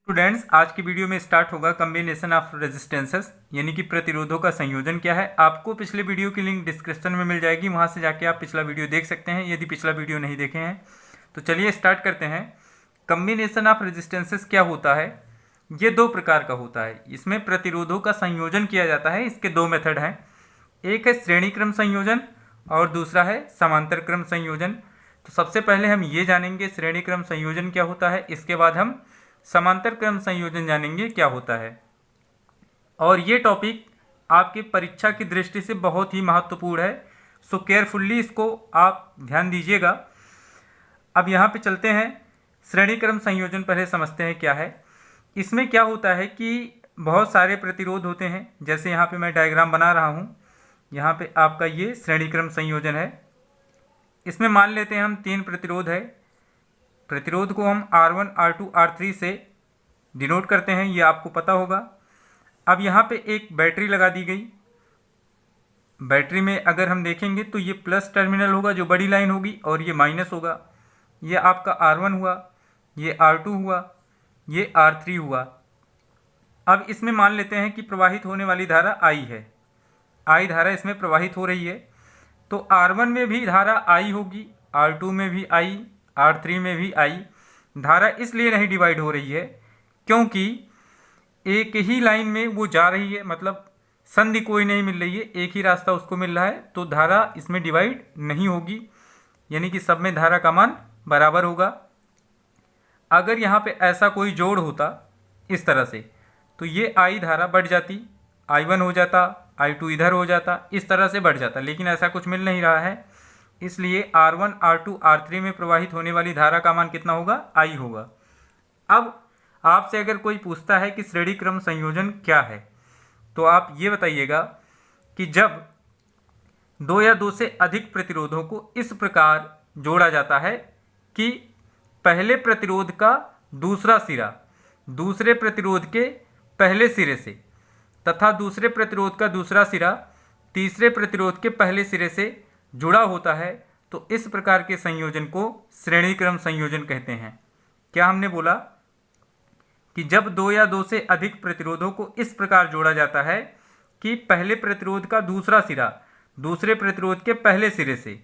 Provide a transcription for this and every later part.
Students, आज की video में स्टार्ट होगा कम्बिनेशन ऑफ रेजिस्टेंसेस, यानी कि प्रतिरोधों का संयोजन क्या है। आपको पिछले वीडियो की लिंक डिस्क्रिप्शन में मिल जाएगी, वहां से जाके आप पिछला वीडियो देख सकते हैं यदि पिछला वीडियो नहीं देखे हैं। तो चलिए स्टार्ट करते हैं। कम्बिनेशन ऑफ रेजिस्टेंसेस क्या होता है? ये दो प्रकार का होता है। इसमें प्रतिरोधों का संयोजन किया जाता है। इसके दो मेथड हैं, एक है श्रेणी क्रम संयोजन और दूसरा है समांतर क्रम संयोजन। तो सबसे पहले हम ये जानेंगे श्रेणी क्रम संयोजन क्या होता है, इसके बाद हम समांतर क्रम संयोजन जानेंगे क्या होता है। और ये टॉपिक आपकी परीक्षा की दृष्टि से बहुत ही महत्वपूर्ण है, सो केयरफुल्ली इसको आप ध्यान दीजिएगा। अब यहाँ पे चलते हैं, श्रेणी क्रम संयोजन पहले समझते हैं क्या है। इसमें क्या होता है कि बहुत सारे प्रतिरोध होते हैं, जैसे यहाँ पे मैं डायग्राम बना रहा हूँ। यहाँ पे आपका ये श्रेणी क्रम संयोजन है। इसमें मान लेते हैं हम 3 प्रतिरोध है। प्रतिरोध को हम R1, R2, R3 से डिनोट करते हैं, ये आपको पता होगा। अब यहाँ पे एक बैटरी लगा दी गई। बैटरी में अगर हम देखेंगे तो ये प्लस टर्मिनल होगा जो बड़ी लाइन होगी, और ये माइनस होगा। ये आपका R1 हुआ, ये R2 हुआ, ये R3 हुआ। अब इसमें मान लेते हैं कि प्रवाहित होने वाली धारा I है। I धारा इसमें प्रवाहित हो रही है, तो R1 में भी धारा I होगी, R2 में भी I, R3 में भी I। धारा इसलिए नहीं डिवाइड हो रही है क्योंकि एक ही लाइन में वो जा रही है, मतलब संधि कोई नहीं मिल रही है, एक ही रास्ता उसको मिल रहा है, तो धारा इसमें डिवाइड नहीं होगी, यानी कि सब में धारा का मान बराबर होगा। अगर यहाँ पे ऐसा कोई जोड़ होता इस तरह से, तो ये I धारा बढ़ जाती, I1 हो जाता, I2 इधर हो जाता, इस तरह से बढ़ जाता, लेकिन ऐसा कुछ मिल नहीं रहा है। इसलिए R1, R2, R3 में प्रवाहित होने वाली धारा का मान कितना होगा? I होगा। अब आपसे अगर कोई पूछता है कि श्रेणी क्रम संयोजन क्या है, तो आप ये बताइएगा कि जब 2 या 2 से अधिक प्रतिरोधों को इस प्रकार जोड़ा जाता है कि पहले प्रतिरोध का दूसरा सिरा दूसरे प्रतिरोध के पहले सिरे से तथा दूसरे प्रतिरोध का दूसरा सिरा तीसरे प्रतिरोध के पहले सिरे से जुड़ा होता है, तो इस प्रकार के संयोजन को श्रेणी क्रम संयोजन कहते हैं। क्या हमने बोला कि जब 2 या 2 से अधिक प्रतिरोधों को इस प्रकार जोड़ा जाता है कि पहले प्रतिरोध का दूसरा सिरा दूसरे प्रतिरोध के पहले सिरे से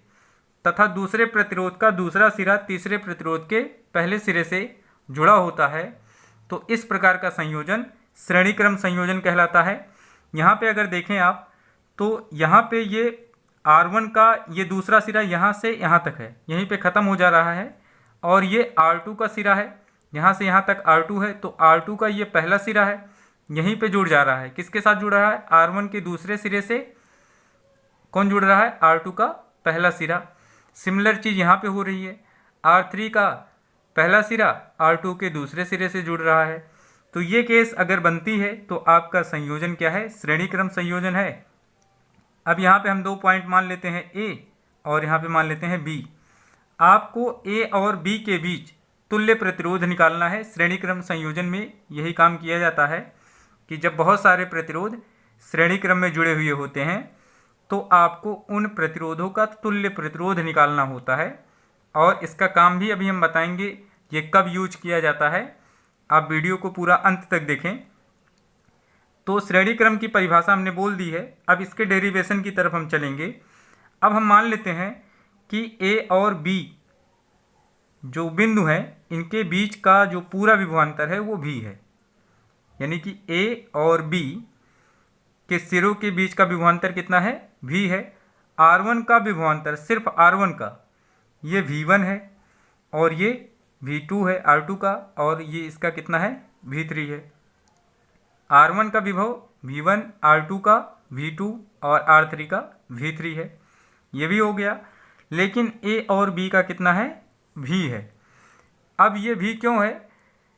तथा दूसरे प्रतिरोध का दूसरा सिरा तीसरे प्रतिरोध के पहले सिरे से जुड़ा होता है, तो इस प्रकार का संयोजन श्रेणी क्रम संयोजन कहलाता है। यहाँ पे अगर देखें आप, तो यहाँ पे ये R1 का ये दूसरा सिरा यहाँ से यहाँ तक है, यहीं पे ख़त्म हो जा रहा है, और ये R2 का सिरा है, यहाँ से यहाँ तक R2 है, तो R2 का ये पहला सिरा है, यहीं पे जुड़ जा रहा है। किसके साथ जुड़ रहा है? R1 के दूसरे सिरे से कौन जुड़ रहा है? R2 का पहला सिरा। सिमिलर चीज़ यहाँ पे हो रही है, R3 का पहला सिरा R2 के दूसरे सिरे से जुड़ रहा है। तो ये केस अगर बनती है तो आपका संयोजन क्या है? श्रेणी क्रम संयोजन है। अब यहाँ पे हम 2 पॉइंट मान लेते हैं, A और यहाँ पे मान लेते हैं B। आपको A और B के बीच तुल्य प्रतिरोध निकालना है। श्रेणी क्रम संयोजन में यही काम किया जाता है कि जब बहुत सारे प्रतिरोध श्रेणी क्रम में जुड़े हुए होते हैं, तो आपको उन प्रतिरोधों का तुल्य प्रतिरोध निकालना होता है। और इसका काम भी अभी हम बताएंगे ये कब यूज किया जाता है। आप वीडियो को पूरा अंत तक देखें। तो श्रेणी क्रम की परिभाषा हमने बोल दी है, अब इसके डेरिवेशन की तरफ हम चलेंगे। अब हम मान लेते हैं कि A और B जो बिंदु हैं, इनके बीच का जो पूरा विभवांतर है वो V है, यानी कि A और B के सिरों के बीच का विभवांतर कितना है? V है। R1 का विभवांतर, सिर्फ R1 का, ये V1 है, और ये V2 है R2 का, और ये इसका कितना है? V3 है। R1 का विभव V1, R2 का V2 और R3 का V3 है, ये भी हो गया। लेकिन A और B का कितना है? V है। अब ये V क्यों है?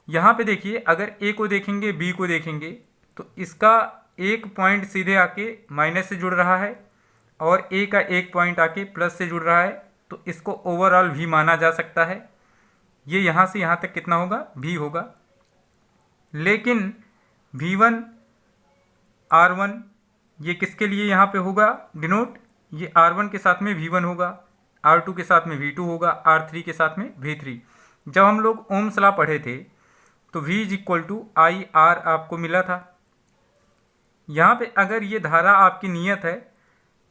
यहाँ पे देखिए, अगर A को देखेंगे B को देखेंगे, तो इसका एक पॉइंट सीधे आके माइनस से जुड़ रहा है और A का एक पॉइंट आके प्लस से जुड़ रहा है, तो इसको ओवरऑल V माना जा सकता है। ये यहाँ से यहाँ तक कितना होगा? V होगा। लेकिन V1 R1 ये किसके लिए यहाँ पे होगा डिनोट? ये R1 के साथ में V1 होगा, R2 के साथ में V2 होगा, R3 के साथ में V3। जब हम लोग ओम्स लॉ पढ़े थे तो V is equal to I R आपको मिला था। यहाँ पे अगर ये धारा आपकी नियत है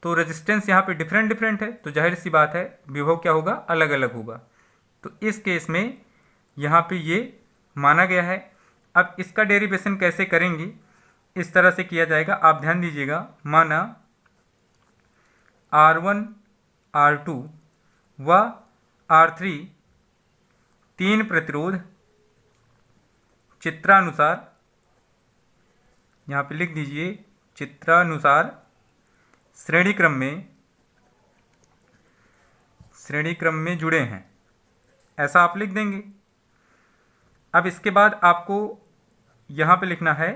तो रेजिस्टेंस यहाँ पे डिफरेंट है, तो जाहिर सी बात है विभव क्या होगा, अलग अलग होगा। तो इस केस में यहाँ पे ये माना गया है। अब इसका डेरिवेशन कैसे करेंगे, इस तरह से किया जाएगा, आप ध्यान दीजिएगा। माना R1 R2 व R3 तीन प्रतिरोध चित्रानुसार, यहाँ पे लिख दीजिए चित्रानुसार श्रेणी क्रम में जुड़े हैं, ऐसा आप लिख देंगे। अब इसके बाद आपको यहाँ पे लिखना है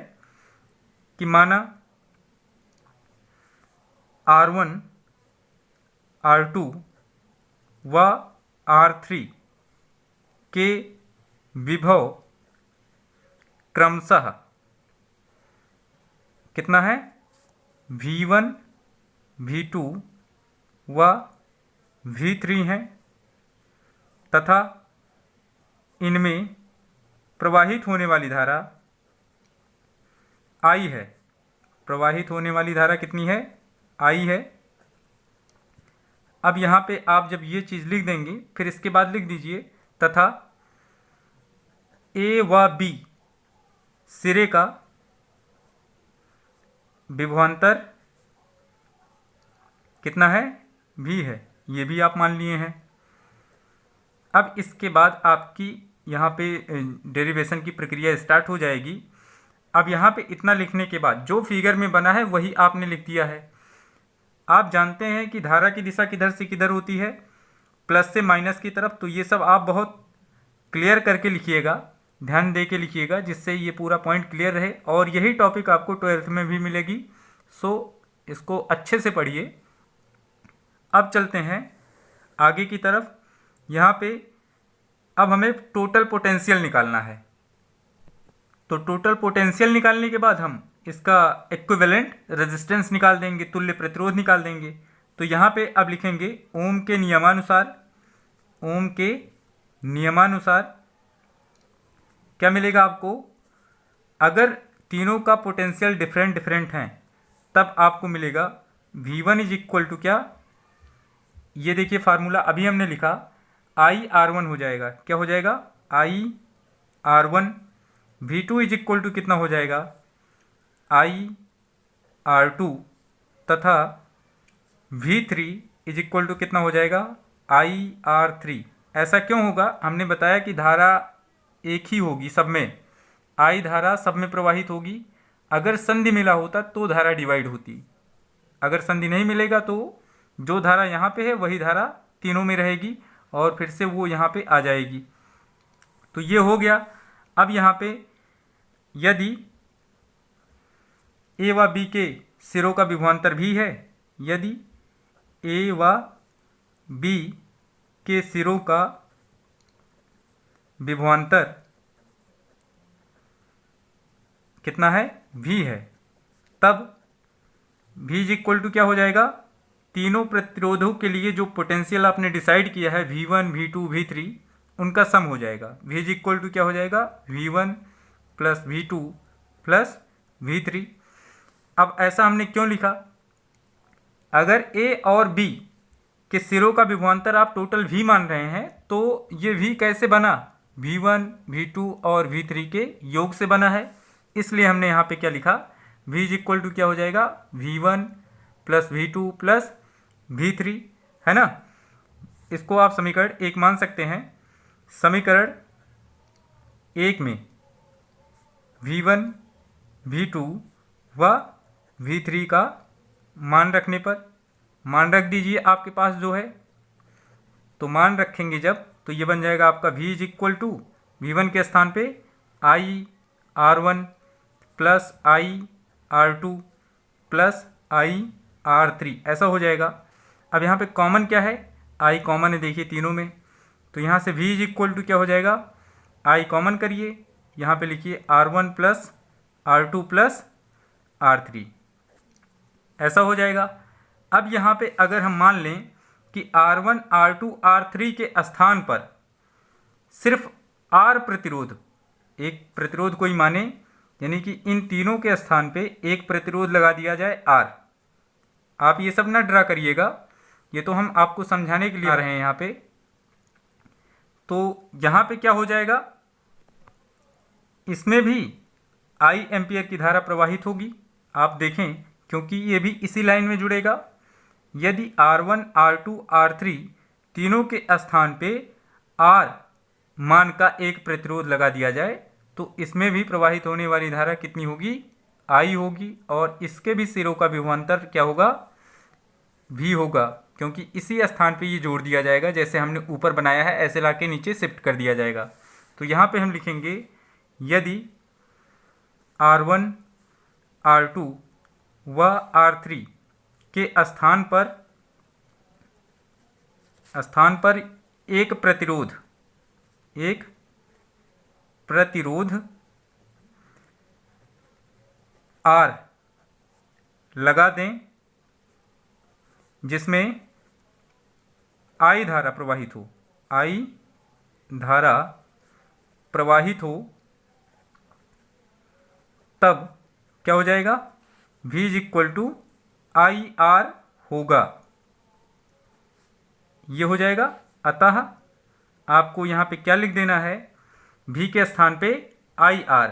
कि माना R1 R2 व R3 के विभव क्रमशः कितना है, V1 V2 व V3 हैं तथा इनमें प्रवाहित होने वाली धारा I है। प्रवाहित होने वाली धारा कितनी है, I है। अब यहाँ पे आप जब ये चीज़ लिख देंगे, फिर इसके बाद लिख दीजिए तथा A व B सिरे का विभवांतर कितना है, V है। ये भी आप मान लिए हैं। अब इसके बाद आपकी यहाँ पे डेरिवेशन की प्रक्रिया स्टार्ट हो जाएगी। अब यहाँ पे इतना लिखने के बाद जो फिगर में बना है वही आपने लिख दिया है। आप जानते हैं कि धारा की दिशा किधर से किधर होती है, प्लस से माइनस की तरफ। तो ये सब आप बहुत क्लियर करके लिखिएगा, ध्यान दे के लिखिएगा, जिससे ये पूरा पॉइंट क्लियर रहे। और यही टॉपिक आपको 12th में भी मिलेगी, सो इसको अच्छे से पढ़िए। अब चलते हैं आगे की तरफ। यहाँ पे अब हमें टोटल पोटेंशियल निकालना है। तो टोटल पोटेंशियल निकालने के बाद हम इसका इक्विवेलेंट रेजिस्टेंस निकाल देंगे, तुल्य प्रतिरोध निकाल देंगे। तो यहाँ पे अब लिखेंगे ओम के नियमानुसार क्या मिलेगा आपको, अगर तीनों का पोटेंशियल डिफरेंट हैं तब आपको मिलेगा V1 इज इक्वल टू क्या, ये देखिए फार्मूला अभी हमने लिखा, IR1 हो जाएगा। क्या हो जाएगा, IR1। V2 is equal to कितना हो जाएगा, IR2 तथा V3 इज इक्वल टू कितना हो जाएगा, IR3। ऐसा क्यों होगा, हमने बताया कि धारा एक ही होगी सब में, I धारा सब में प्रवाहित होगी। अगर संधि मिला होता तो धारा डिवाइड होती, अगर संधि नहीं मिलेगा तो जो धारा यहाँ पे है वही धारा तीनों में रहेगी और फिर से वो यहाँ पे आ जाएगी। तो ये हो गया। अब यहाँ पे यदि A व B के सिरों का विभवांतर भी है, यदि A व B के सिरों का विभवांतर कितना है, V है, तब V इज इक्वल टू क्या हो जाएगा, तीनों प्रतिरोधों के लिए जो पोटेंशियल आपने डिसाइड किया है V1 V2 V3 उनका सम हो जाएगा। V इज इक्वल टू क्या हो जाएगा, V1 plus V2 plus V3। अब ऐसा हमने क्यों लिखा, अगर A और B के सिरों का विभवांतर आप टोटल V मान रहे हैं तो ये V कैसे बना, V1 V2 और V3 के योग से बना है। इसलिए हमने यहाँ पे क्या लिखा, V इज इक्वल टू क्या हो जाएगा, V1 plus V2 plus V3, है ना। इसको आप समीकरण 1 मान सकते हैं। समीकरण 1 में V1 V2 व V3 का मान रखने पर, मान रख दीजिए आपके पास जो है, तो मान रखेंगे जब, तो ये बन जाएगा आपका V is equal to V1 के स्थान पे IR1 plus IR2 plus IR3, ऐसा हो जाएगा। अब यहाँ पे कॉमन क्या है, I कॉमन है, देखिए तीनों में, तो यहाँ से V इज इक्वल टू क्या हो जाएगा, I कॉमन करिए, यहाँ पे लिखिए R1 plus R2 plus R3, ऐसा हो जाएगा। अब यहाँ पे अगर हम मान लें कि R1 R2 R3 के स्थान पर सिर्फ R प्रतिरोध एक प्रतिरोध कोई माने, यानी कि इन तीनों के स्थान पे एक प्रतिरोध लगा दिया जाए आर। आप ये सब ना ड्रा करिएगा, ये तो हम आपको समझाने के लिए आ रहे हैं यहाँ पे। तो यहाँ पे क्या हो जाएगा, इसमें भी आई एम्पियर की धारा प्रवाहित होगी। आप देखें, क्योंकि ये भी इसी लाइन में जुड़ेगा। यदि R1, R2, R3 तीनों के स्थान पे R मान का एक प्रतिरोध लगा दिया जाए तो इसमें भी प्रवाहित होने वाली धारा कितनी होगी, I होगी। और इसके भी सिरों का विभवांतर क्या होगा, V होगा, क्योंकि इसी स्थान पे ये जोड़ दिया जाएगा। जैसे हमने ऊपर बनाया है ऐसे लाके नीचे शिफ्ट कर दिया जाएगा। तो यहाँ पे हम लिखेंगे यदि R1, R2 व R3 के स्थान पर एक प्रतिरोध R लगा दें जिसमें I धारा प्रवाहित हो, तब क्या हो जाएगा, V = IR होगा। ये हो जाएगा। अतः आपको यहाँ पे क्या लिख देना है, V के स्थान पे IR।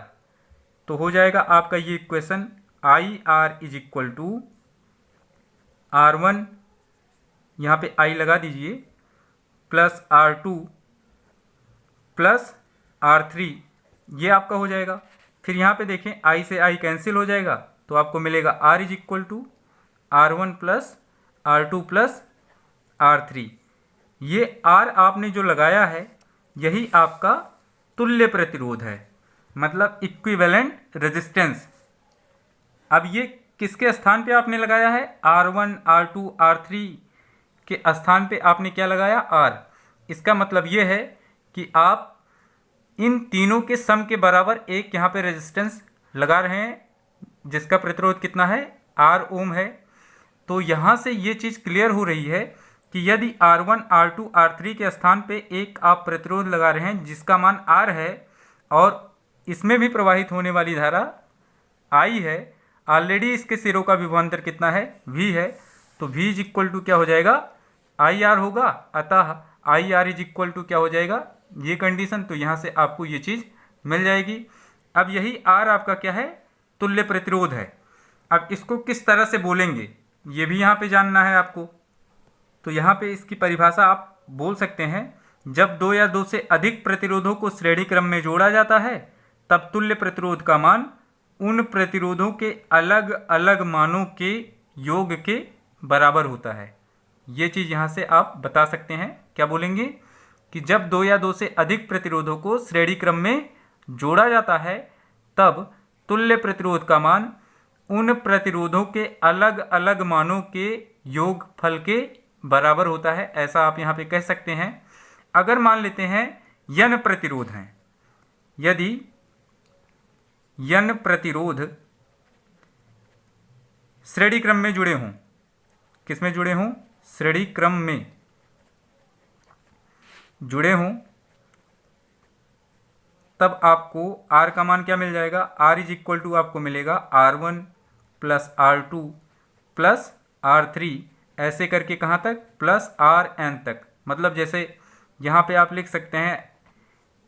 तो हो जाएगा आपका ये इक्वेशन, IR = R1, यहाँ पे I लगा दीजिए, प्लस R2 प्लस R3, ये आपका हो जाएगा। फिर यहाँ पे देखें I से I कैंसिल हो जाएगा, तो आपको मिलेगा R = R1 plus R2 plus R3। ये R आपने जो लगाया है यही आपका तुल्य प्रतिरोध है, मतलब इक्विवेलेंट रेजिस्टेंस। अब ये किसके स्थान पे आपने लगाया है, R1, R2, R3 के स्थान पे आपने क्या लगाया, R। इसका मतलब ये है कि आप इन तीनों के सम के बराबर एक यहाँ पे रेजिस्टेंस लगा रहे हैं, जिसका प्रतिरोध कितना है, R ओम है। तो यहाँ से ये चीज़ क्लियर हो रही है कि यदि R1, R2, R3 के स्थान पे एक आप प्रतिरोध लगा रहे हैं जिसका मान R है और इसमें भी प्रवाहित होने वाली धारा I है, ऑलरेडी इसके सिरों का विभवांतर कितना है, V है, तो V = क्या हो जाएगा, IR होगा। अतः IR = क्या हो जाएगा, ये कंडीशन। तो यहाँ से आपको ये चीज़ मिल जाएगी। अब यही R आपका क्या है, तुल्य प्रतिरोध है। अब इसको किस तरह से बोलेंगे ये भी यहाँ पे जानना है आपको। तो यहाँ पे इसकी परिभाषा आप बोल सकते हैं, जब दो या दो से अधिक प्रतिरोधों को श्रेणी क्रम में जोड़ा जाता है तब तुल्य प्रतिरोध का मान उन प्रतिरोधों के अलग अलग मानों के योग के बराबर होता है। ये चीज़ यहाँ से आप बता सकते हैं। क्या बोलेंगे कि जब दो या दो से अधिक प्रतिरोधों को श्रेणी क्रम में जोड़ा जाता है तब तुल्य प्रतिरोध का मान उन प्रतिरोधों के अलग अलग मानों के योगफल के बराबर होता है, ऐसा आप यहाँ पे कह सकते हैं। अगर मान लेते हैं n प्रतिरोध हैं, यदि n प्रतिरोध श्रेणी क्रम में जुड़े हों, किस में जुड़े हों, श्रेणी क्रम में जुड़े हों, तब आपको R का मान क्या मिल जाएगा, R = आपको मिलेगा R1 plus R2 plus R3, ऐसे करके कहाँ तक, प्लस Rn तक। मतलब जैसे यहाँ पे आप लिख सकते हैं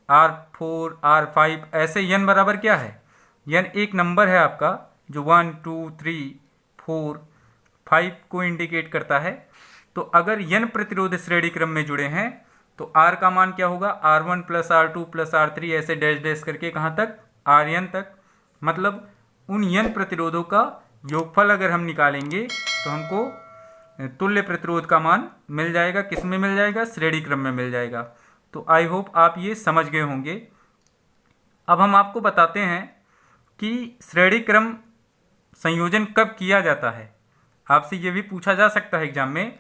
R4, R5, ऐसे n बराबर क्या है, n एक नंबर है आपका जो 1, 2, 3, 4, 5 को इंडिकेट करता है। तो अगर n प्रतिरोध श्रेणी क्रम में जुड़े हैं तो R का मान क्या होगा, R1 plus R2 plus R3, ऐसे डैश डैश करके कहाँ तक, Rn तक। मतलब उन n प्रतिरोधों का योगफल अगर हम निकालेंगे तो हमको तुल्य प्रतिरोध का मान मिल जाएगा। किस में मिल जाएगा, श्रेणी क्रम में मिल जाएगा। तो आई होप आप ये समझ गए होंगे। अब हम आपको बताते हैं कि श्रेणी क्रम संयोजन कब किया जाता है। आपसे ये भी पूछा जा सकता है एग्जाम में,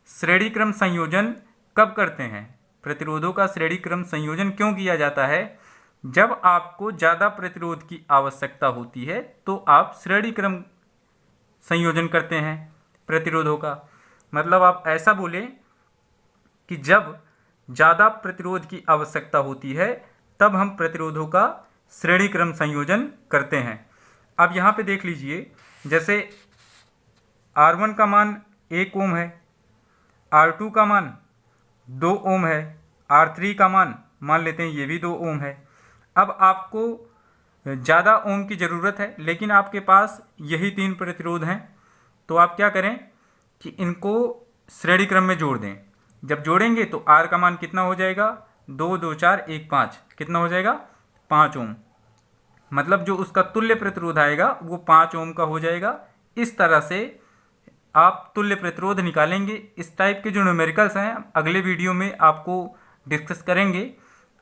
श्रेणी क्रम संयोजन कब करते हैं, प्रतिरोधों का श्रेणी क्रम संयोजन क्यों किया जाता है। जब आपको ज़्यादा प्रतिरोध की आवश्यकता होती है तो आप श्रेणी क्रम संयोजन करते हैं प्रतिरोधों का। मतलब आप ऐसा बोलें कि जब ज़्यादा प्रतिरोध की आवश्यकता होती है तब हम प्रतिरोधों का श्रेणी क्रम संयोजन करते हैं। अब यहाँ पे देख लीजिए, जैसे R1 का मान 1 ओम है, R2 का मान 2 ओम है, R3 का मान लेते हैं ये भी 2 ओम है। अब आपको ज़्यादा ओम की ज़रूरत है, लेकिन आपके पास यही 3 प्रतिरोध हैं, तो आप क्या करें कि इनको श्रेणी क्रम में जोड़ दें। जब जोड़ेंगे तो R का मान कितना हो जाएगा, 2 2 4 1 5, कितना हो जाएगा 5 ओम। मतलब जो उसका तुल्य प्रतिरोध आएगा वो 5 ओम का हो जाएगा। इस तरह से आप तुल्य प्रतिरोध निकालेंगे। इस टाइप के जो न्यूमेरिकल्स हैं अगले वीडियो में आपको डिस्कस करेंगे।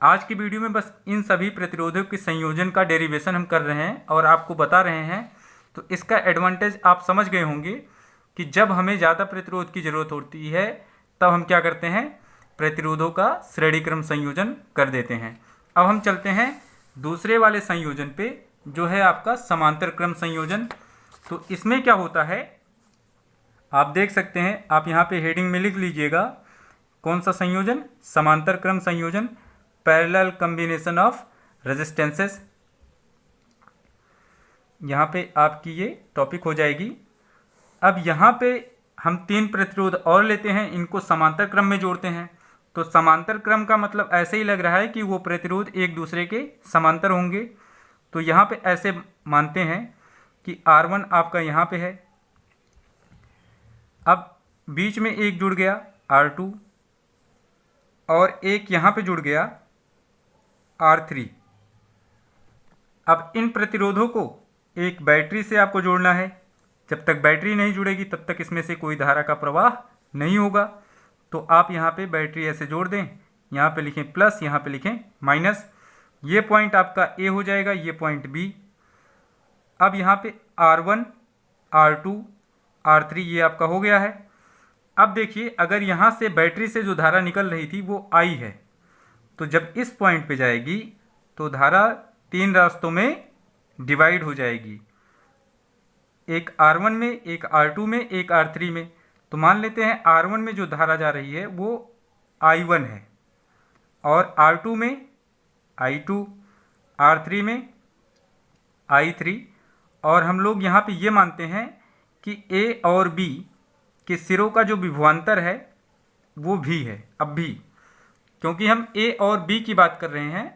आज की वीडियो में बस इन सभी प्रतिरोधों के संयोजन का डेरिवेशन हम कर रहे हैं और आपको बता रहे हैं। तो इसका एडवांटेज आप समझ गए होंगे कि जब हमें ज़्यादा प्रतिरोध की ज़रूरत होती है तब हम क्या करते हैं, प्रतिरोधों का श्रेणी क्रम संयोजन कर देते हैं। अब हम चलते हैं दूसरे वाले संयोजन पे, जो है आपका समांतर क्रम संयोजन। तो इसमें क्या होता है आप देख सकते हैं, आप यहाँ पे हेडिंग में लिख लीजिएगा कौन सा संयोजन, समांतर क्रम संयोजन, पैरेलल कॉम्बिनेशन ऑफ रेजिस्टेंसेस। यहाँ पे आपकी ये टॉपिक हो जाएगी। अब यहाँ पे हम 3 प्रतिरोध और लेते हैं, इनको समांतर क्रम में जोड़ते हैं। तो समांतर क्रम का मतलब ऐसे ही लग रहा है कि वो प्रतिरोध एक दूसरे के समांतर होंगे। तो यहाँ पे ऐसे मानते हैं कि R1 आपका यहाँ पे है, अब बीच में एक जुड़ गया R2 और एक यहाँ पे जुड़ गया R3। अब इन प्रतिरोधों को एक बैटरी से आपको जोड़ना है। जब तक बैटरी नहीं जुड़ेगी तब तक इसमें से कोई धारा का प्रवाह नहीं होगा। तो आप यहाँ पे बैटरी ऐसे जोड़ दें, यहाँ पे लिखें प्लस, यहाँ पे लिखें माइनस। ये पॉइंट आपका A हो जाएगा, ये पॉइंट B। अब यहाँ पे R1 R2 R3 ये आपका हो गया है। अब देखिए, अगर यहाँ से बैटरी से जो धारा निकल रही थी वो I है, तो जब इस पॉइंट पे जाएगी तो धारा 3 रास्तों में डिवाइड हो जाएगी, एक R1 में, एक R2 में, एक R3 में। तो मान लेते हैं R1 में जो धारा जा रही है वो I1 है और R2 में I2, R3 में I3। और हम लोग यहाँ पे ये मानते हैं कि A और B के सिरों का जो विभवांतर है वो V है। अब भी क्योंकि हम A और B की बात कर रहे हैं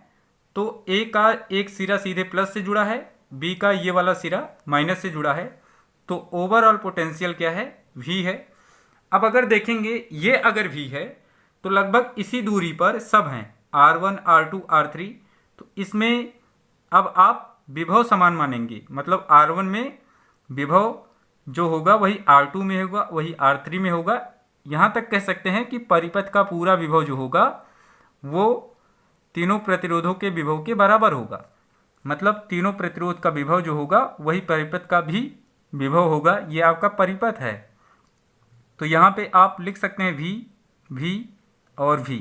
तो A का एक सिरा सीधे प्लस से जुड़ा है, B का ये वाला सिरा माइनस से जुड़ा है। तो ओवरऑल पोटेंशियल क्या है, V है। अब अगर देखेंगे ये अगर V है तो लगभग इसी दूरी पर सब हैं, R1 R2 R3। तो इसमें अब आप विभव समान मानेंगे, मतलब R1 में विभव जो होगा वही R2 में होगा, वही R3 में होगा। यहाँ तक कह सकते हैं कि परिपथ का पूरा विभव जो होगा वो तीनों प्रतिरोधों के विभव के बराबर होगा। मतलब तीनों प्रतिरोध का विभव जो होगा वही परिपथ का भी विभव होगा। ये आपका परिपथ है। तो यहाँ पे आप लिख सकते हैं V और V।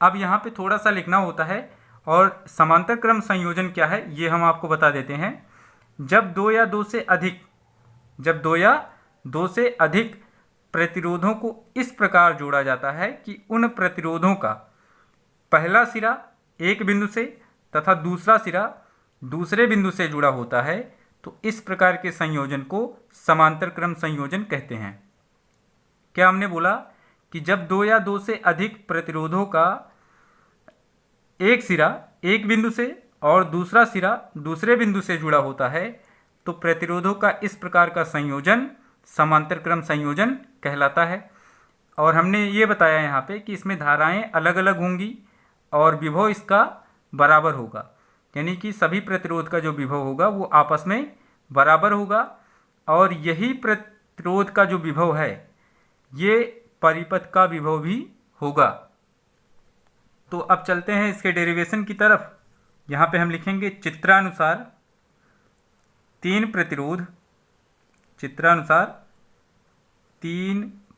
अब यहाँ पे थोड़ा सा लिखना होता है। और समांतर क्रम संयोजन क्या है ये हम आपको बता देते हैं। जब दो या दो से अधिक प्रतिरोधों को इस प्रकार जोड़ा जाता है कि उन प्रतिरोधों का पहला सिरा एक बिंदु से तथा दूसरा सिरा दूसरे बिंदु से जुड़ा होता है, तो इस प्रकार के संयोजन को समांतर क्रम संयोजन कहते हैं। क्या हमने बोला कि जब दो या दो से अधिक प्रतिरोधों का एक सिरा एक बिंदु से और दूसरा सिरा दूसरे बिंदु से जुड़ा होता है तो प्रतिरोधों का इस प्रकार का संयोजन समांतर क्रम संयोजन कहलाता है। और हमने ये बताया यहाँ पे कि इसमें धाराएं अलग अलग होंगी और विभव इसका बराबर होगा, यानी कि सभी प्रतिरोध का जो विभव होगा वो आपस में बराबर होगा। और यही प्रतिरोध का जो विभव है ये परिपथ का विभव भी होगा। तो अब चलते हैं इसके डेरिवेशन की तरफ। यहाँ पे हम लिखेंगे चित्रानुसार तीन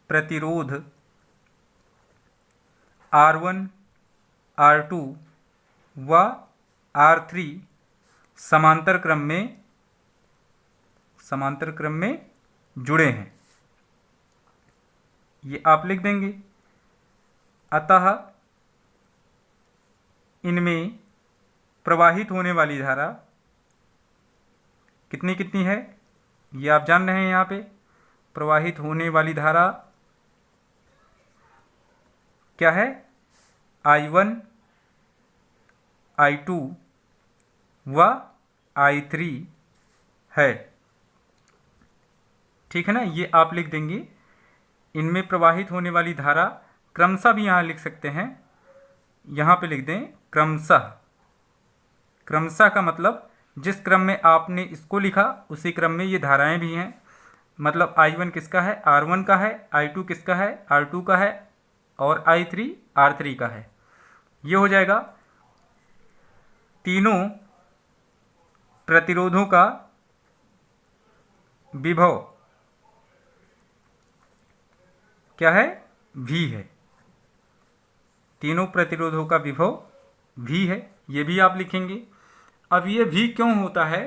प्रतिरोध R1 R2 व R3 समांतर क्रम में जुड़े हैं, ये आप लिख देंगे। अतः इनमें प्रवाहित होने वाली धारा कितनी कितनी है ये आप जान रहे हैं। यहाँ पे प्रवाहित होने वाली धारा क्या है, I1, I2 व I3 है। ठीक है ना, ये आप लिख देंगे। इनमें प्रवाहित होने वाली धारा क्रमशः भी यहाँ लिख सकते हैं, यहाँ पे लिख दें क्रमशः। क्रमशः का मतलब जिस क्रम में आपने इसको लिखा उसी क्रम में ये धाराएं भी हैं। मतलब I1 किसका है, R1 का है, I2 किसका है, R2 का है, और I3 R3 का है। ये हो जाएगा तीनों प्रतिरोधों का विभव क्या है, V है। तीनों प्रतिरोधों का विभव V है, ये भी आप लिखेंगे। अब ये V क्यों होता है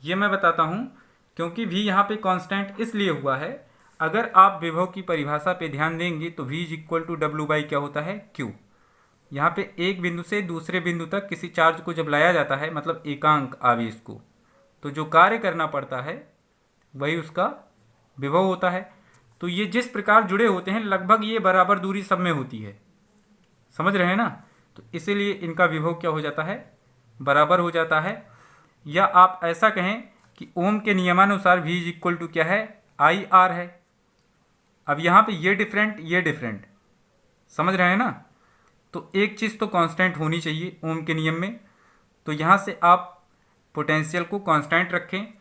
ये मैं बताता हूँ, क्योंकि V यहाँ पे कांस्टेंट इसलिए हुआ है। अगर आप विभव की परिभाषा पे ध्यान देंगे तो V equal to W by क्या होता है, Q। यहाँ पे एक बिंदु से दूसरे बिंदु तक किसी चार्ज को जब लाया जाता है, मतलब एकांक आवेश को, तो जो कार्य करना पड़ता है वही उसका विभव होता है। तो ये जिस प्रकार जुड़े होते हैं लगभग ये बराबर दूरी सब में होती है, समझ रहे हैं ना। तो इसीलिए इनका विभव क्या हो जाता है, बराबर हो जाता है। या आप ऐसा कहें कि ओम के नियमानुसार V इक्वल टू क्या है, IR है। अब यहाँ पे ये डिफरेंट समझ रहे हैं ना। तो एक चीज़ तो कांस्टेंट होनी चाहिए ओम के नियम में, तो यहाँ से आप पोटेंशियल को कांस्टेंट रखें।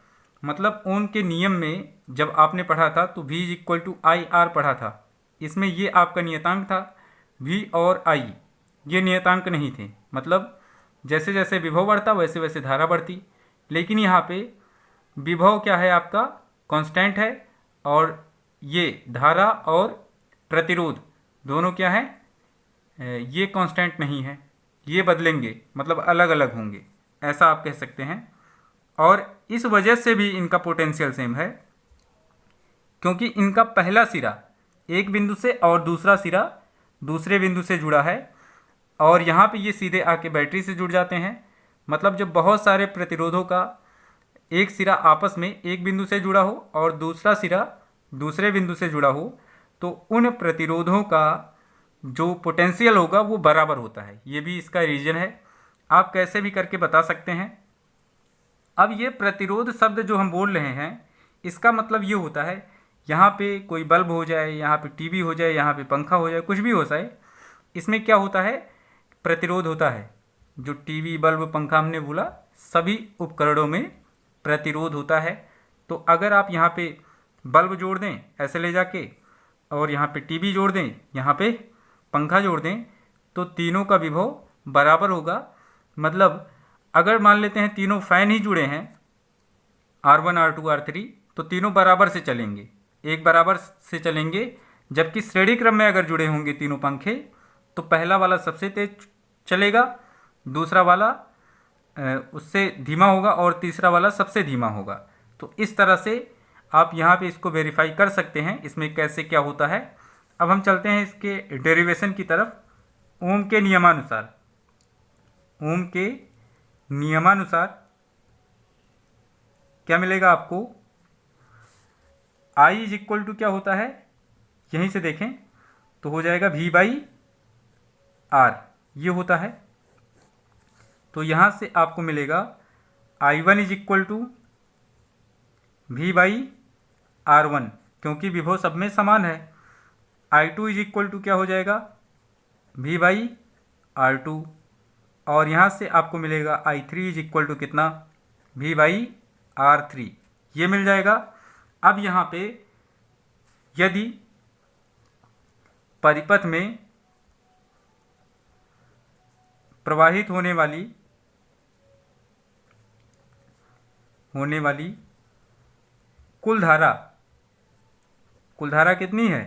मतलब ओम के नियम में जब आपने पढ़ा था तो V इक्वल टू IR पढ़ा था, इसमें ये आपका नियतांक था। V और I ये नियतांक नहीं थे, मतलब जैसे जैसे विभव बढ़ता वैसे वैसे धारा बढ़ती। लेकिन यहाँ पे विभव क्या है आपका, कांस्टेंट है, और ये धारा और प्रतिरोध दोनों क्या है, ये कांस्टेंट नहीं है, ये बदलेंगे, मतलब अलग अलग होंगे, ऐसा आप कह सकते हैं। और इस वजह से भी इनका पोटेंशियल सेम है, क्योंकि इनका पहला सिरा एक बिंदु से और दूसरा सिरा दूसरे बिंदु से जुड़ा है, और यहाँ पे ये सीधे आके बैटरी से जुड़ जाते हैं। मतलब जब बहुत सारे प्रतिरोधों का एक सिरा आपस में एक बिंदु से जुड़ा हो और दूसरा सिरा दूसरे बिंदु से जुड़ा हो, तो उन प्रतिरोधों का जो पोटेंशियल होगा वो बराबर होता है। ये भी इसका रीजन है, आप कैसे भी करके बता सकते हैं। अब ये प्रतिरोध शब्द जो हम बोल रहे हैं इसका मतलब ये होता है, यहाँ पे कोई बल्ब हो जाए, यहाँ पे टीवी हो जाए, यहाँ पे पंखा हो जाए, कुछ भी हो जाए, इसमें क्या होता है, प्रतिरोध होता है। जो टीवी बल्ब पंखा हमने बोला, सभी उपकरणों में प्रतिरोध होता है। तो अगर आप यहाँ पे बल्ब जोड़ दें ऐसे ले जाके, और यहाँ पे टीवी जोड़ दें, यहाँ पे पंखा जोड़ दें, तो तीनों का विभव बराबर होगा। मतलब अगर मान लेते हैं तीनों फैन ही जुड़े हैं, R1 R2 R3, तो तीनों बराबर से चलेंगे, एक बराबर से चलेंगे। जबकि श्रेणी क्रम में अगर जुड़े होंगे तीनों पंखे, तो पहला वाला सबसे तेज चलेगा, दूसरा वाला उससे धीमा होगा, और तीसरा वाला सबसे धीमा होगा। तो इस तरह से आप यहाँ पे इसको वेरीफाई कर सकते हैं इसमें कैसे क्या होता है। अब हम चलते हैं इसके डेरिवेशन की तरफ। ओम के नियमानुसार, ओम के नियमानुसार क्या मिलेगा आपको, I इज इक्वल टू क्या होता है, यहीं से देखें तो हो जाएगा V बाई R, ये होता है। तो यहाँ से आपको मिलेगा I1 is equal to V by R1, क्योंकि विभव सब में समान है। I2 इज इक्वल टू क्या हो जाएगा, V बाई R2, और यहाँ से आपको मिलेगा I3 इज इक्वल टू कितना, V बाई R3, ये मिल जाएगा। अब यहाँ पे यदि परिपथ में प्रवाहित होने वाली कुल धारा कितनी है,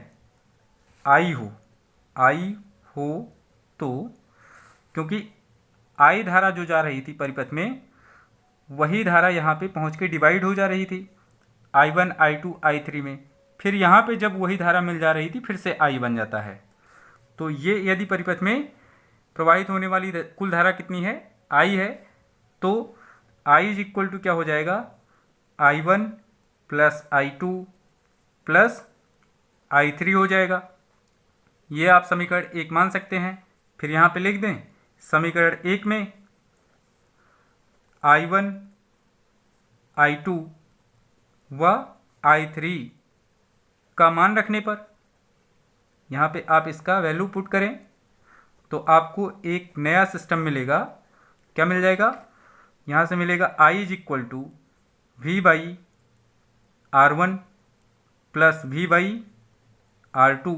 I हो, तो क्योंकि I धारा जो जा रही थी परिपथ में, वही धारा यहाँ पे पहुँच के डिवाइड हो जा रही थी I1 I2 I3 में। फिर यहाँ पे जब वही धारा मिल जा रही थी फिर से I बन जाता है। तो ये यदि परिपथ में प्रवाहित होने वाली कुल धारा कितनी है, I है, तो I इज इक्वल टू क्या हो जाएगा, I1 plus I2 plus I3 हो जाएगा। ये आप समीकरण 1 मान सकते हैं। फिर यहाँ पे लिख दें समीकरण 1 में I1, I2 व I3 का मान रखने पर यहाँ पे आप इसका वैल्यू पुट करें तो आपको एक नया सिस्टम मिलेगा। क्या मिल जाएगा, यहाँ से मिलेगा I is equal to V/R1 plus V/R2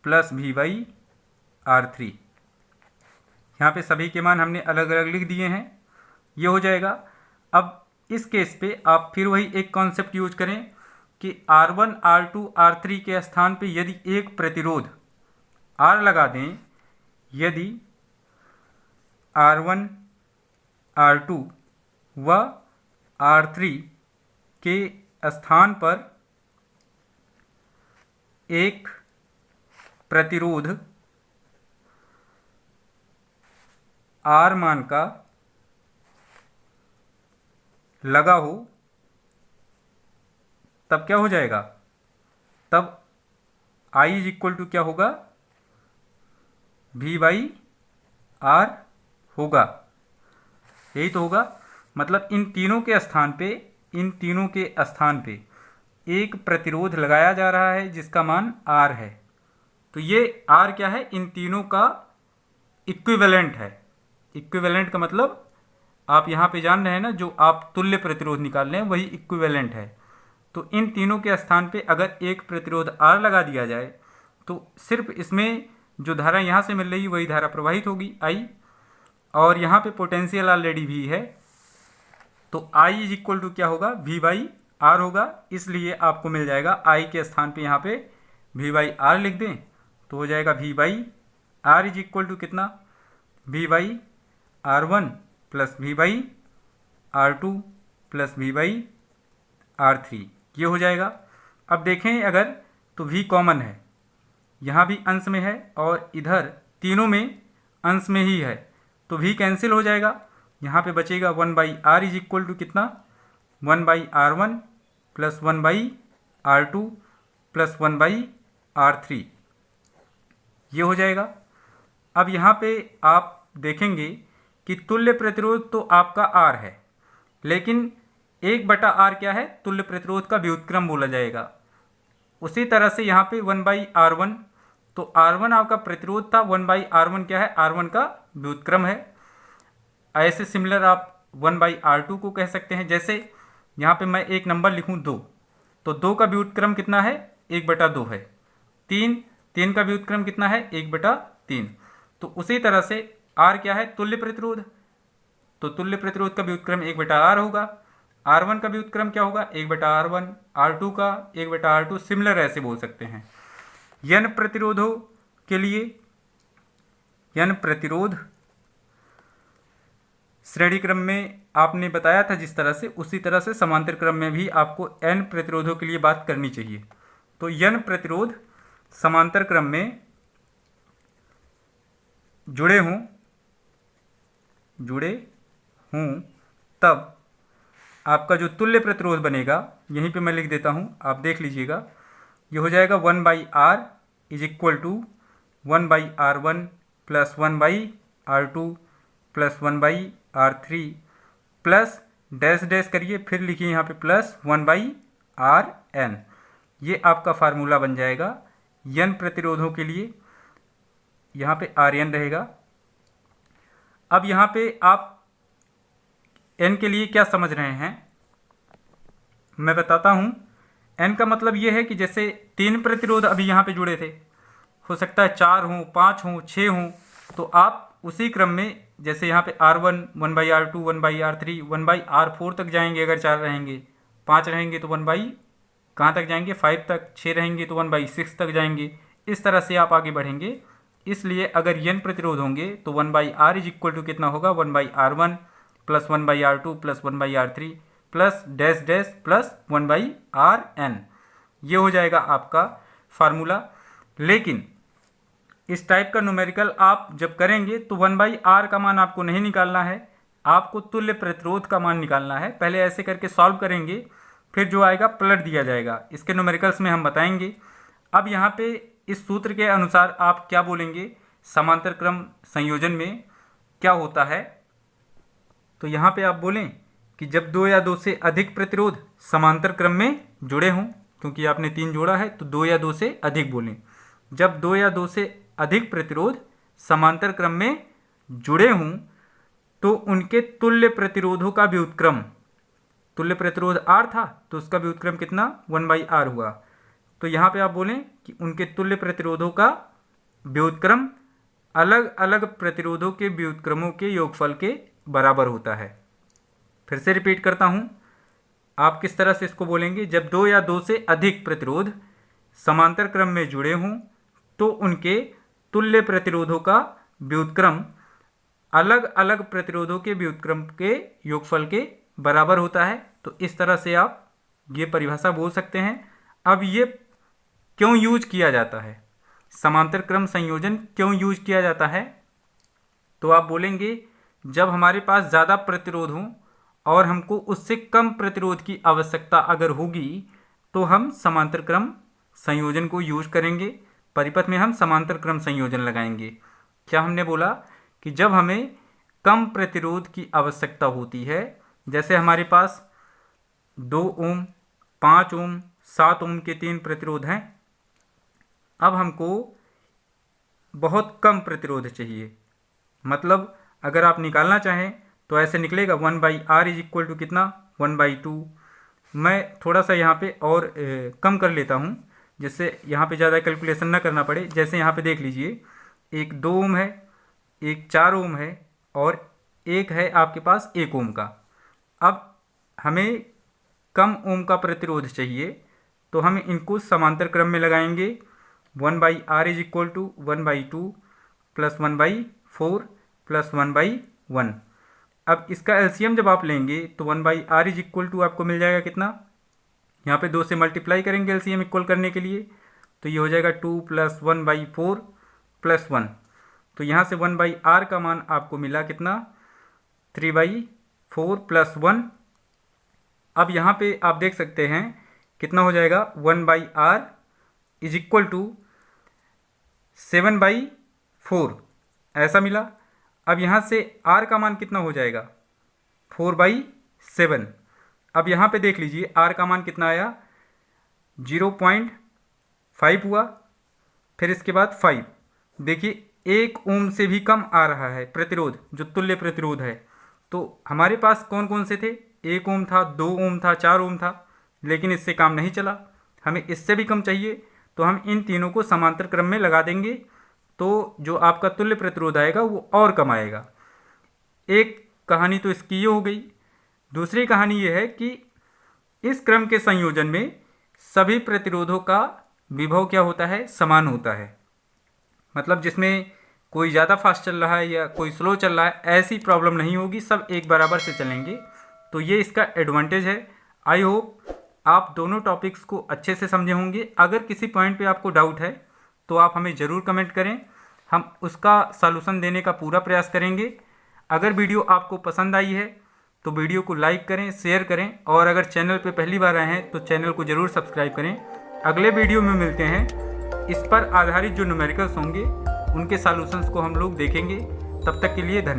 plus V/R3। यहाँ पे सभी के मान हमने अलग अलग लिख दिए हैं। ये हो जाएगा। अब इस केस पे आप फिर वही एक कॉन्सेप्ट यूज करें कि R1, R2, R3 के स्थान पे यदि एक प्रतिरोध R लगा दें, यदि R1, R2 व R3 के स्थान पर एक प्रतिरोध R मान का लगा हो, तब क्या हो जाएगा, तब I इज इक्वल टू क्या होगा, V/R होगा। यही तो होगा। मतलब इन तीनों के स्थान पे एक प्रतिरोध लगाया जा रहा है जिसका मान R है। तो ये R क्या है, इन तीनों का इक्विवेलेंट है। इक्विवेलेंट का मतलब आप यहाँ पे जान रहे हैं ना, जो आप तुल्य प्रतिरोध निकाल रहे हैं वही इक्विवेलेंट है। तो इन तीनों के स्थान पे अगर एक प्रतिरोध R लगा दिया जाए तो सिर्फ इसमें जो धारा यहाँ से मिल रही है वही धारा प्रवाहित होगी I, और यहाँ पे पोटेंशियल ऑलरेडी V है। तो I इज इक्वल टू क्या होगा, V/R होगा। इसलिए आपको मिल जाएगा I के स्थान पे यहाँ पे V/R लिख दें तो हो जाएगा V/R इज इक्वल टू कितना, V/R1 plus V/R2 plus V/R3। ये हो जाएगा। अब देखें अगर तो V कॉमन है, यहाँ भी अंश में है और इधर तीनों में अंश में ही है, तो V कैंसिल हो जाएगा। यहाँ पे बचेगा 1/R इज इक्वल टू कितना, 1/R1 plus 1/R2 plus 1/R3। ये हो जाएगा। अब यहाँ पे आप देखेंगे कि तुल्य प्रतिरोध तो आपका R है, लेकिन 1/R क्या है, तुल्य प्रतिरोध का व्युत्क्रम बोला जाएगा। उसी तरह से यहाँ पे 1/R1, तो R1 आपका प्रतिरोध था, 1/R1 क्या है, R1 का व्युत्क्रम है। ऐसे सिमिलर आप 1/R2 को कह सकते हैं। जैसे यहाँ पे मैं एक नंबर लिखूँ 2, तो 2 का व्युत्क्रम कितना है, 1/2 है। 3 का व्युत्क्रम कितना है, 1/3। तो उसी तरह से R क्या है, तुल्य प्रतिरोध, तो तुल्य प्रतिरोध का व्युत्क्रम 1/R होगा। R1 का व्युत्क्रम क्या होगा, 1/R1, R2 का 1/R2। सिमिलर ऐसे बोल सकते हैं। N प्रतिरोधों के लिए N प्रतिरोध श्रेणी क्रम में आपने बताया था जिस तरह से, उसी तरह से समांतर क्रम में भी आपको N प्रतिरोधों के लिए बात करनी चाहिए। तो N प्रतिरोध समांतर क्रम में जुड़े हों तब आपका जो तुल्य प्रतिरोध बनेगा, यहीं पे मैं लिख देता हूँ, आप देख लीजिएगा। ये हो जाएगा 1/R is equal to 1/R1 plus 1/R2 plus 1/R3 plus dash dash करिए, फिर लिखिए यहाँ पे प्लस 1/RN। ये आपका फार्मूला बन जाएगा N प्रतिरोधों के लिए। यहाँ पे RN रहेगा। अब यहाँ पे आप N के लिए क्या समझ रहे हैं, मैं बताता हूँ। N का मतलब ये है कि जैसे 3 प्रतिरोध अभी यहाँ पे जुड़े थे, हो सकता है 4 हों, 5 हों, 6 हों, तो आप उसी क्रम में जैसे यहाँ पे R1 1/R2 1/R3 1/R4 तक जाएंगे। अगर 4 रहेंगे, 5 रहेंगे तो 1/ कहाँ तक जाएंगे, 5 तक। 6 रहेंगे तो 1/6 तक जाएंगे। इस तरह से आप आगे बढ़ेंगे। इसलिए अगर N प्रतिरोध होंगे तो 1/R इज इक्वल टू कितना होगा, 1/R1 plus 1/R2 plus 1/R3 plus dash dash plus 1/RN। ये हो जाएगा आपका फार्मूला। लेकिन इस टाइप का न्यूमेरिकल आप जब करेंगे तो 1/R का मान आपको नहीं निकालना है, आपको तुल्य प्रतिरोध का मान निकालना है। पहले ऐसे करके सॉल्व करेंगे, फिर जो आएगा पलट दिया जाएगा। इसके न्यूमेरिकल्स में हम बताएंगे। अब यहाँ पे इस सूत्र के अनुसार आप क्या बोलेंगे, समांतर क्रम संयोजन में क्या होता है। तो यहाँ पे आप बोलें कि जब 2 या 2 से अधिक प्रतिरोध समांतर क्रम में जुड़े हों, क्योंकि आपने 3 जोड़ा है तो 2 या 2 से अधिक बोलें। जब 2 या 2 से अधिक प्रतिरोध समांतर क्रम में जुड़े हों तो उनके तुल्य प्रतिरोधों का व्युत्क्रम, तुल्य प्रतिरोध R था तो उसका व्युत्क्रम कितना 1/R हुआ। तो यहाँ पे आप बोलें कि उनके तुल्य प्रतिरोधों का व्युत्क्रम अलग अलग प्रतिरोधों के व्युत्क्रमों के योगफल के बराबर होता है। फिर से रिपीट करता हूँ, आप किस तरह से इसको बोलेंगे। जब 2 या 2 से अधिक प्रतिरोध समांतर क्रम में जुड़े हों तो उनके तुल्य प्रतिरोधों का व्युत्क्रम अलग अलग प्रतिरोधों के व्युत्क्रम के योगफल के बराबर होता है। तो इस तरह से आप ये परिभाषा बोल सकते हैं। अब ये क्यों यूज किया जाता है, समांतर क्रम संयोजन क्यों यूज किया जाता है, तो आप बोलेंगे जब हमारे पास ज़्यादा प्रतिरोध हो और हमको उससे कम प्रतिरोध की आवश्यकता अगर होगी तो हम समांतर क्रम संयोजन को यूज करेंगे। परिपथ में हम समांतर क्रम संयोजन लगाएंगे। क्या हमने बोला कि जब हमें कम प्रतिरोध की आवश्यकता होती है, जैसे हमारे पास 2 ओम, 5 ओम, 7 ओम के 3 प्रतिरोध हैं। अब हमको बहुत कम प्रतिरोध चाहिए, मतलब अगर आप निकालना चाहें तो ऐसे निकलेगा 1/R इज इक्वल टू कितना 1/2। मैं थोड़ा सा यहाँ पे और कम कर लेता हूँ जिससे यहाँ पे ज़्यादा कैलकुलेशन ना करना पड़े। जैसे यहाँ पे देख लीजिए, एक 2 ओम है, एक 4 ओम है और एक है आपके पास 1 ओम का। अब हमें कम ओम का प्रतिरोध चाहिए तो हम इनको समांतर क्रम में लगाएंगे। 1/R is equal to 1/2 plus 1/4 plus 1/1। अब इसका एलसीएम जब आप लेंगे तो 1/R इज इक्वल टू आपको मिल जाएगा कितना, यहाँ पे 2 से मल्टीप्लाई करेंगे एलसीएम इक्वल करने के लिए, तो ये हो जाएगा 2 प्लस 1/4 प्लस 1। तो यहाँ से 1/R का मान आपको मिला कितना 3/4 प्लस 1। अब यहाँ पे आप देख सकते हैं कितना हो जाएगा 1/R इज इक्वल टू 7/4 ऐसा मिला। अब यहाँ से R का मान कितना हो जाएगा 4/7। अब यहाँ पे देख लीजिए R का मान कितना आया 0.5 हुआ, फिर इसके बाद 5। देखिए 1 ओम से भी कम आ रहा है प्रतिरोध, जो तुल्य प्रतिरोध है। तो हमारे पास कौन कौन से थे, 1 ओम था, 2 ओम था, 4 ओम था, लेकिन इससे काम नहीं चला, हमें इससे भी कम चाहिए। तो हम इन तीनों को समांतर क्रम में लगा देंगे तो जो आपका तुल्य प्रतिरोध आएगा वो और कम आएगा। एक कहानी तो इसकी ये हो गई। दूसरी कहानी ये है कि इस क्रम के संयोजन में सभी प्रतिरोधों का विभव क्या होता है, समान होता है। मतलब जिसमें कोई ज़्यादा फास्ट चल रहा है या कोई स्लो चल रहा है, ऐसी प्रॉब्लम नहीं होगी, सब एक बराबर से चलेंगे। तो ये इसका एडवांटेज है। आई होप आप दोनों टॉपिक्स को अच्छे से समझे होंगे। अगर किसी पॉइंट पे आपको डाउट है तो आप हमें ज़रूर कमेंट करें, हम उसका सॉल्यूशन देने का पूरा प्रयास करेंगे। अगर वीडियो आपको पसंद आई है तो वीडियो को लाइक करें, शेयर करें, और अगर चैनल पे पहली बार आए हैं तो चैनल को ज़रूर सब्सक्राइब करें। अगले वीडियो में मिलते हैं, इस पर आधारित जो न्यूमेरिकल्स होंगे उनके सॉल्यूशंस को हम लोग देखेंगे। तब तक के लिए धन्यवाद।